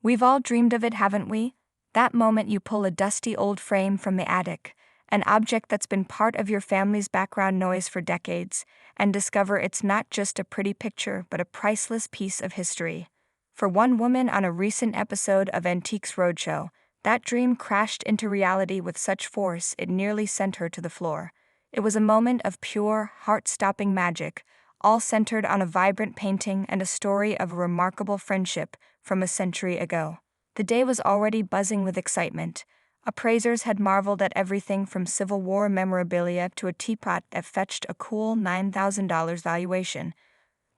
We've all dreamed of it, haven't we? That moment you pull a dusty old frame from the attic, an object that's been part of your family's background noise for decades, and discover it's not just a pretty picture but a priceless piece of history. For one woman on a recent episode of Antiques Roadshow, that dream crashed into reality with such force it nearly sent her to the floor. It was a moment of pure, heart-stopping magic, all centered on a vibrant painting and a story of a remarkable friendship from a century ago. The day was already buzzing with excitement. Appraisers had marveled at everything from Civil War memorabilia to a teapot that fetched a cool $9,000 valuation.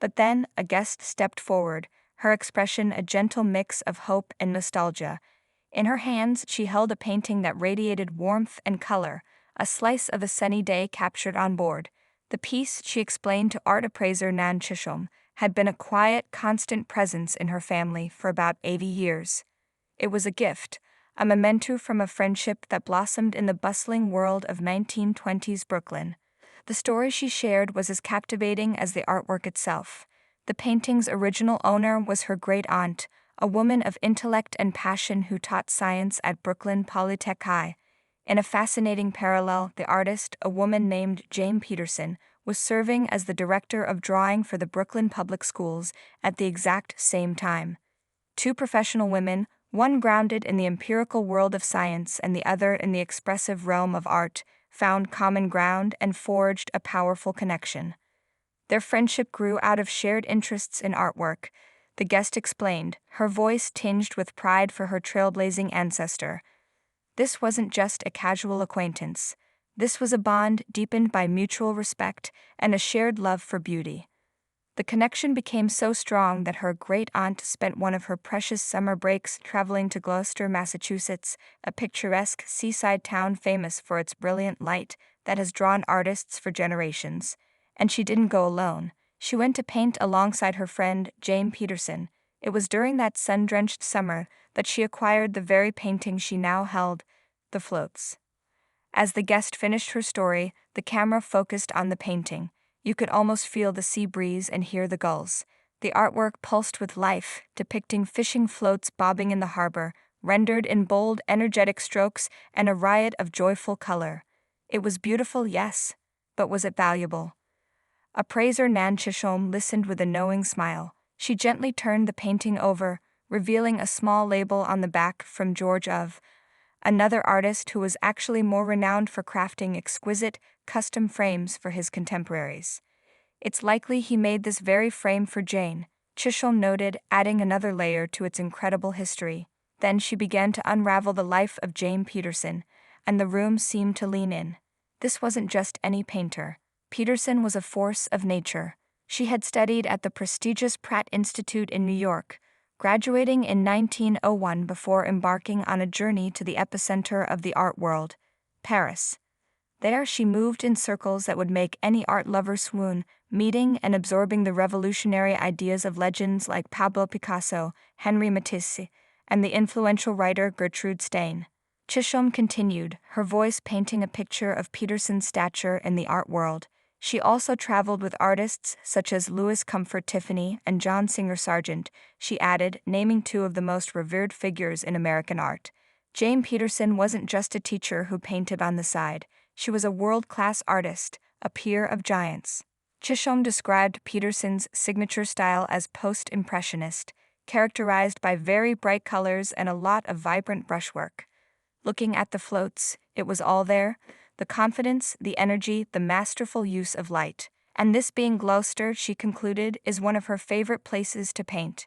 But then, a guest stepped forward, her expression a gentle mix of hope and nostalgia. In her hands, she held a painting that radiated warmth and color, a slice of a sunny day captured on board. The piece, she explained to art appraiser Nan Chisholm, had been a quiet, constant presence in her family for about 80 years. It was a gift, a memento from a friendship that blossomed in the bustling world of 1920s Brooklyn. The story she shared was as captivating as the artwork itself. The painting's original owner was her great-aunt, a woman of intellect and passion who taught science at Brooklyn Polytech High. In a fascinating parallel, the artist, a woman named Jane Peterson, was serving as the director of drawing for the Brooklyn Public Schools at the exact same time. Two professional women, one grounded in the empirical world of science and the other in the expressive realm of art, found common ground and forged a powerful connection. Their friendship grew out of shared interests in artwork, the guest explained, her voice tinged with pride for her trailblazing ancestor. This wasn't just a casual acquaintance. This was a bond deepened by mutual respect and a shared love for beauty. The connection became so strong that her great-aunt spent one of her precious summer breaks traveling to Gloucester, Massachusetts, a picturesque seaside town famous for its brilliant light that has drawn artists for generations. And she didn't go alone. She went to paint alongside her friend, Jane Peterson. It was during that sun-drenched summer that she acquired the very painting she now held, the floats. As the guest finished her story, the camera focused on the painting. You could almost feel the sea breeze and hear the gulls. The artwork pulsed with life, depicting fishing floats bobbing in the harbor, rendered in bold, energetic strokes and a riot of joyful color. It was beautiful, yes, but was it valuable? Appraiser Nan Chisholm listened with a knowing smile. She gently turned the painting over, revealing a small label on the back from George of, another artist who was actually more renowned for crafting exquisite, custom frames for his contemporaries. It's likely he made this very frame for Jane, Chisholm noted, adding another layer to its incredible history. Then she began to unravel the life of Jane Peterson, and the room seemed to lean in. This wasn't just any painter. Peterson was a force of nature. She had studied at the prestigious Pratt Institute in New York, graduating in 1901 before embarking on a journey to the epicenter of the art world, Paris. There she moved in circles that would make any art lover swoon, meeting and absorbing the revolutionary ideas of legends like Pablo Picasso, Henri Matisse, and the influential writer Gertrude Stein. Chisholm continued, her voice painting a picture of Peterson's stature in the art world. She also traveled with artists such as Louis Comfort Tiffany and John Singer Sargent, she added, naming two of the most revered figures in American art. Jane Peterson wasn't just a teacher who painted on the side. She was a world-class artist, a peer of giants. Chisholm described Peterson's signature style as post-impressionist, characterized by very bright colors and a lot of vibrant brushwork. Looking at the floats, it was all there. The confidence, the energy, the masterful use of light. And this being Gloucester, she concluded, is one of her favorite places to paint.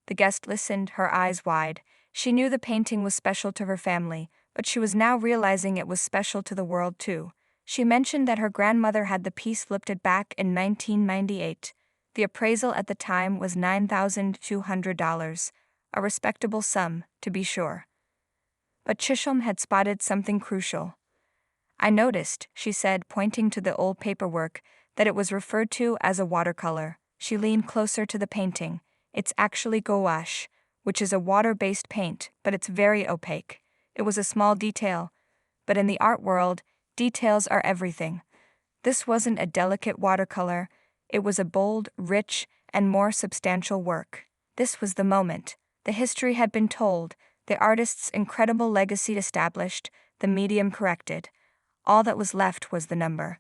The guest listened, her eyes wide. She knew the painting was special to her family, but she was now realizing it was special to the world too. She mentioned that her grandmother had the piece lifted back in 1998. The appraisal at the time was $9,200, a respectable sum, to be sure. But Chisholm had spotted something crucial. I noticed, she said, pointing to the old paperwork, that it was referred to as a watercolor. She leaned closer to the painting. It's actually gouache, which is a water-based paint, but it's very opaque. It was a small detail, but in the art world, details are everything. This wasn't a delicate watercolor, it was a bold, rich, and more substantial work. This was the moment. The history had been told, the artist's incredible legacy established, the medium corrected. All that was left was the number.